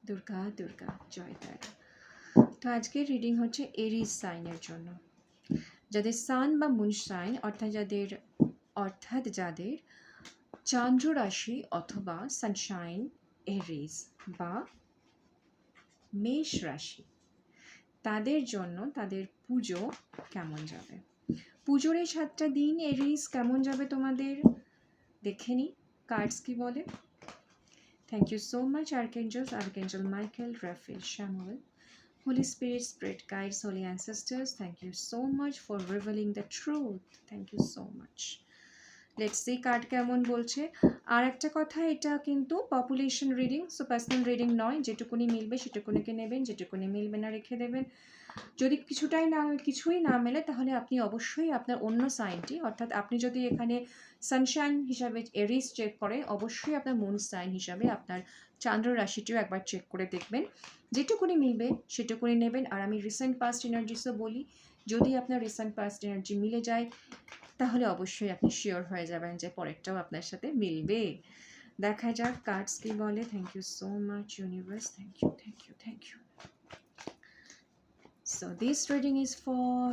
দুর্গা দুর্গা জয় তারা। তো আজকের রিডিং হচ্ছে এরিজ সাইনের জন্য, যাদের সান বা মুন সাইন অর্থাৎ যাদের চন্দ্র রাশি অথবা সানশাইন এরিজ বা মেষ রাশি, তাদের জন্য তাদের পুজো কেমন যাবে। পুজোর এই 7টা দিন এরিজ কেমন যাবে তোমাদের দেখে নি কার্ডস কি বলে। Thank you so much, Archangels, Archangel Michael, Raphael, Samuel, Holy Spirit, Spirit Guides, Holy Ancestors. Thank you so much for revealing the truth. Thank you so much. Let's see card কেমন বলছে। আর একটা কথা, এটা কিন্তু population reading, so personal reading নয়। যেটুকুনি মিলবে সেটুকুনিকে নেবেন, যেটুকুনি মিলবে না রেখে দেবেন। যদি কিছুই না মেলে তাহলে আপনি অবশ্যই আপনার অন্য সাইনটি, অর্থাৎ আপনি যদি এখানে সানশাইন হিসাবে এরিস চেক করেন, অবশ্যই আপনার মুন সাইন হিসাবে আপনার চন্দ্র রাশিটিও একবার চেক করে দেখবেন। যেটুকুনি মিলবে সেটুকুনি নেবেন। আর আমি রিসেন্ট পাস্ট এনার্জিসও বলি, যদি আপনার রিসেন্ট পাস্ট এনার্জি মিলে যায় তাহলে অবশ্যই আপনি শিওর হয়ে যাবেন যে পরেরটাও আপনার সাথে মিলবে। দেখা যাক কার্ডস কি বলে। Thank you so much universe, thank you thank you thank you. So this reading is for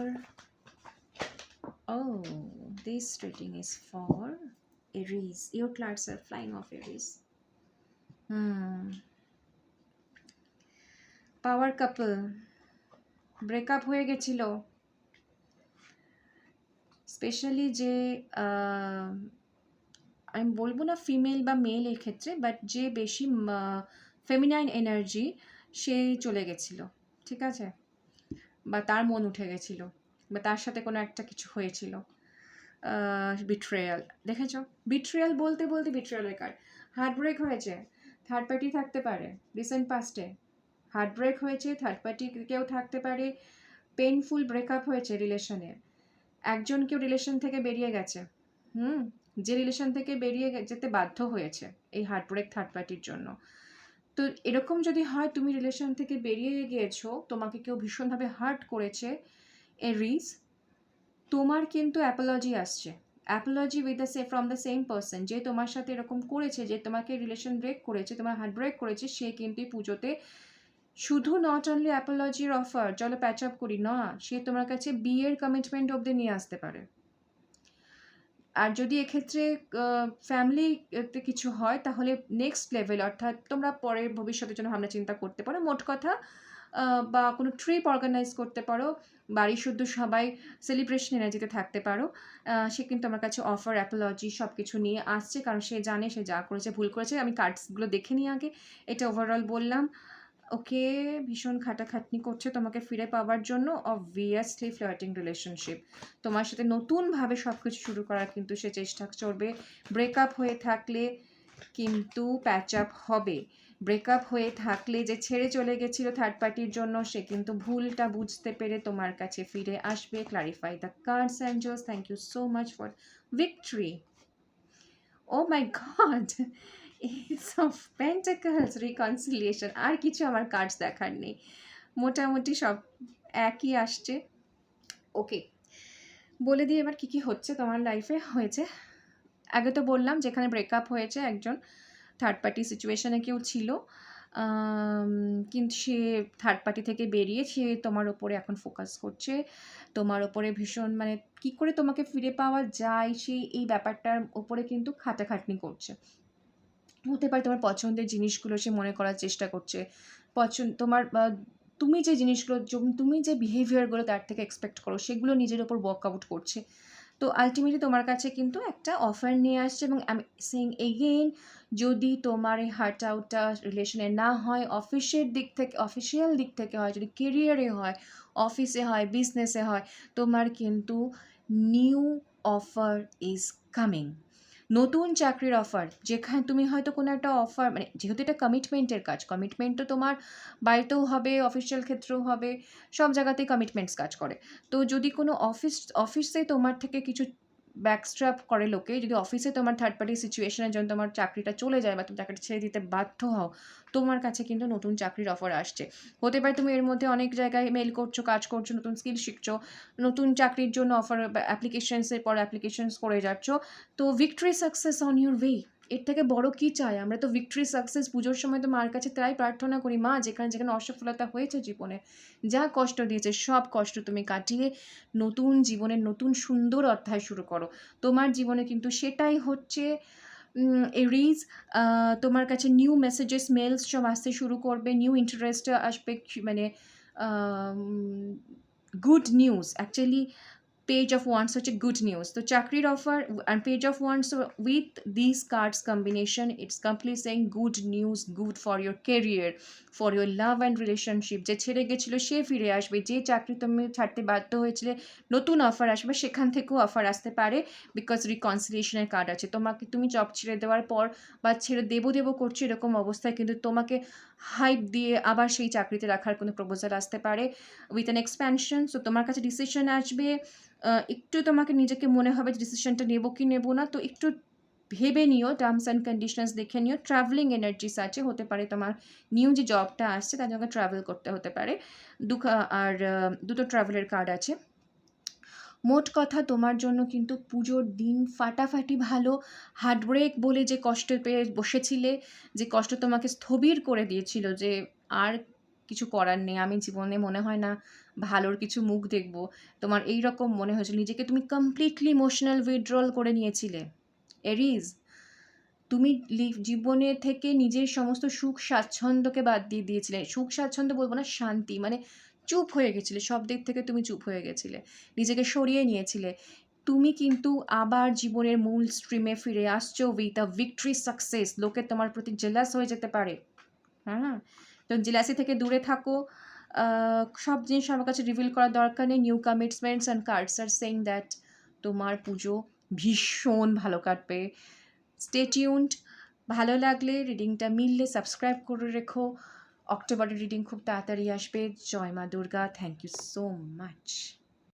Aries. Your cards are flying off Aries. Power couple, breakup হয়ে গেছিল, স্পেশালি যে আমি বলবো না ফিমেল বা মেল এর ক্ষেত্রে, বাট যে বেশি ফেমিনাইন এনার্জি সে চলে গেছিল, ঠিক আছে, বা তার মন উঠে গেছিল, বা তার সাথে কোনো একটা কিছু হয়েছিল। বিট্রেয়াল দেখেছ, বিট্রেয়াল বলতে বিট্রেয়ালের কার্ড। হার্ট ব্রেক হয়েছে, থার্ড পার্টি থাকতে পারে রিসেন্ট পাস্টে। হার্ট ব্রেক হয়েছে, থার্ড পার্টি কেউ থাকতে পারে। পেইনফুল ব্রেকআপ হয়েছে রিলেশনে, একজন কেউ রিলেশন থেকে বেরিয়ে গেছে, যে রিলেশন থেকে বেরিয়ে যেতে বাধ্য হয়েছে এই হার্ট ব্রেক থার্ড পার্টির জন্য। তো এরকম যদি হয় তুমি রিলেশন থেকে বেরিয়ে গিয়েছো, তোমাকে কেউ ভীষণভাবে হার্ট করেছে এরিজ, তোমার কিন্তু অ্যাপোলজি আসছে, Apology from the same person যে তোমার সাথে এরকম করেছে, যে তোমাকে রিলেশন ব্রেক করেছে, তোমার হার্ট ব্রেক করেছে, সে কিন্তু পুজোতে শুধু নট অনলি অ্যাপোলজির অফার চলো প্যাচ আপ করি না, সে তোমার কাছে বিয়ের কমিটমেন্ট অবধি নিয়ে আসতে পারে। আর যদি এক্ষেত্রে ফ্যামিলিতে কিছু হয় তাহলে নেক্সট লেভেল, অর্থাৎ তোমরা পরের ভবিষ্যতের জন্য ভাবনা চিন্তা করতে পারো, মোট কথা, বা কোনো ট্রিপ অর্গানাইজ করতে পারো, বাড়ি শুদ্ধ সবাই সেলিব্রেশন এনার্জিতে থাকতে পারো। সে কিন্তু আমার কাছে অফার অ্যাপোলজি সব কিছু নিয়ে আসছে, কারণ সে জানে সে যা করেছে ভুল করেছে। আমি কার্ডসগুলো দেখে নিই আগে, এটা ওভারঅল বললাম। ওকে, ভীষণ খাটাখাটনি করছে তোমাকে ফিরে পাওয়ার জন্য, অবভিয়াসলি ফ্লার্টিং রিলেশনশিপ, তোমার সাথে নতুনভাবে সব কিছু শুরু করার কিন্তু সে চেষ্টা করবে। ব্রেকআপ হয়ে থাকলে কিন্তু প্যাচ আপ হবে, ব্রেকআপ হয়ে থাকলে যে ছেড়ে চলে গেছিল থার্ড পার্টির জন্য, সে কিন্তু ভুলটা বুঝতে পেরে তোমার কাছে ফিরে আসবে। Clarify the cards angels, thank you so much for victory. Oh my God, Ace of Pentacles, reconciliation, আর কিছু আমার কার্ডস দেখার নেই, মোটামুটি সব একই আসছে। ওকে, বলে দিই এবার কী হচ্ছে তোমার লাইফে হয়েছে। আগে তো বললাম যেখানে ব্রেকআপ হয়েছে, একজন থার্ড পার্টি সিচুয়েশনে কেউ ছিল, কিন্তু সে থার্ড পার্টি থেকে বেরিয়ে সে তোমার ওপরে এখন ফোকাস করছে, তোমার ওপরে ভীষণ মানে কী করে তোমাকে ফিরে পাওয়া যায় সেই এই ব্যাপারটার ওপরে কিন্তু খাটাখাটনি করছে। হতে পারে তোমার পছন্দের জিনিসগুলো সে মনে করার চেষ্টা করছে, তুমি যে জিনিসগুলো, তুমি যে বিহেভিয়ারগুলো তার থেকে এক্সপেক্ট করো সেগুলো নিজের ওপর ওয়ার্কআউট করছে। তো আলটিমেটলি তোমার কাছে কিন্তু একটা অফার নিয়ে আসছে, এবং আমি সেইং এগেইন, যদি তোমার এই হার্ট আউটটা রিলেশনে না হয়, অফিসিয়াল দিক থেকে হয়, যদি কেরিয়ারে হয়, অফিসে হয়, বিজনেসে হয়, তোমার কিন্তু নিউ অফার ইজ কামিং, নতুন চাকরির অফার, যেখানে তুমি হয়তো কোনো একটা অফার, মানে যেহেতু এটা কমিটমেন্টের কাজ, কমিটমেন্ট তো তোমার বাড়িতেও হবে, অফিসিয়াল ক্ষেত্রেও হবে, সব জায়গাতেই কমিটমেন্টস কাজ করে। তো যদি কোনো অফিসে তোমার থেকে কিছু ব্যাকস্ট্র্যাপ করে লোকে, যদি অফিসে তোমার থার্ড পার্টি সিচুয়েশনের জন্য তোমার চাকরিটা চলে যায় বা তুমি চাকরিটা ছেড়ে দিতে বাধ্য হও, তোমার কাছে কিন্তু নতুন চাকরির অফার আসছে। হতে পারে তুমি এর মধ্যে অনেক জায়গায় মেল করছো, কাজ করছো, নতুন স্কিল শিখছো, নতুন চাকরির জন্য অফার অ্যাপ্লিকেশনসের পর অ্যাপ্লিকেশনস করে যাচ্ছ। তো victory success on your way, এর থেকে বড় কি চাই? আমরা তো ভিক্টরি, সাকসেস পুজোর সময় তো মার কাছে তাই প্রার্থনা করি, মা যেখানে, যেখানে অসফলতা হয়েছে জীবনে, যা কষ্ট দিয়েছে সব কষ্ট তুমি কাটিয়ে নতুন জীবনের নতুন সুন্দর অধ্যায় শুরু করো। তোমার জীবনে কিন্তু সেটাই হচ্ছে। এরিজ, তোমার কাছে নিউ মেসেজেস, মেলস সব আসতে শুরু করবে, নিউ ইন্টারেস্ট আসবে, মানে good news actually. Page of wands হচ্ছে গুড নিউজ, তো চাকরির offer and page of wands with this cards combination it's complete saying good news, good for your career, for your love and relationship. যে ছেড়ে গেছিলো সে ফিরে আসবে, যে চাকরি তুমি ছাড়তে বাধ্য হয়েছিলে নতুন অফার আসবে, সেখান থেকেও অফার আসতে পারে, বিকজ রিকনসিলিয়েশনের কার্ড আছে। তোমাকে, তুমি জব ছেড়ে দেওয়ার পর বা ছেড়ে দেবো করছো এরকম অবস্থায় কিন্তু তোমাকে হাইপ দিয়ে আবার সেই চাকরিতে রাখার কোনো প্রপোজাল আসতে পারে উইথ অ্যান এক্সপ্যানশন। সো তোমার কাছে ডিসিশন আসবে, একটু তোমাকে নিজেকে মনে হবে যে ডিসিশনটা নেবো কি নেবো না, তো একটু ভেবে নিও, টার্মস অ্যান্ড কন্ডিশনস দেখে নিও। ট্রাভেলিং এনার্জিস আছে, হতে পারে তোমার নিউ যে জবটা আসছে তার জন্য ট্রাভেল করতে হতে পারে। আর দুটো ট্রাভেলের কার্ড আছে। মোট কথা তোমার জন্য কিন্তু পুজোর দিন ফাটাফাটি ভালো। হার্টব্রেক বলে যে কষ্ট পেয়ে বসেছিলে, যে কষ্ট তোমাকে স্থবির করে দিয়েছিল, যে আর কিছু করার নেই, আমি জীবনে মনে হয় না ভালোর কিছু মুখ দেখব, তোমার এই রকম মনে হয়েছিল, নিজেকে তুমি কমপ্লিটলি ইমোশনাল উইথড্রল করে নিয়েছিলে। এরিজ, তুমি জীবনে থেকে নিজের সমস্ত সুখ স্বাচ্ছন্দ্যকে বাদ দিয়ে দিয়েছিলে। সুখ স্বাচ্ছন্দ্য বলবো না, শান্তি, মানে চুপ হয়ে গেছিলে, সব দিক থেকে তুমি চুপ হয়ে গেছিলে, নিজেকে সরিয়ে নিয়েছিলে। তুমি কিন্তু আবার জীবনের মূল স্ট্রিমে ফিরে আসছো উইথ আ ভিক্টরি সাকসেস। লোকে তোমার প্রতি জেলাস হয়ে যেতে পারে, হ্যাঁ, তো জেলাসি থেকে দূরে থাকো। সব জিনিস আমার কাছে রিভিল করার দরকার নেই। New commitments and cards are saying that তোমার পুজো ভীষণ ভালো কাটবে। Stay tuned. ভালো লাগলে, রিডিংটা মিললে সাবস্ক্রাইব করে রেখো। অক্টোবরের রিডিং খুব তাড়াতাড়ি আসবে। জয় মা Durga. Thank you so much.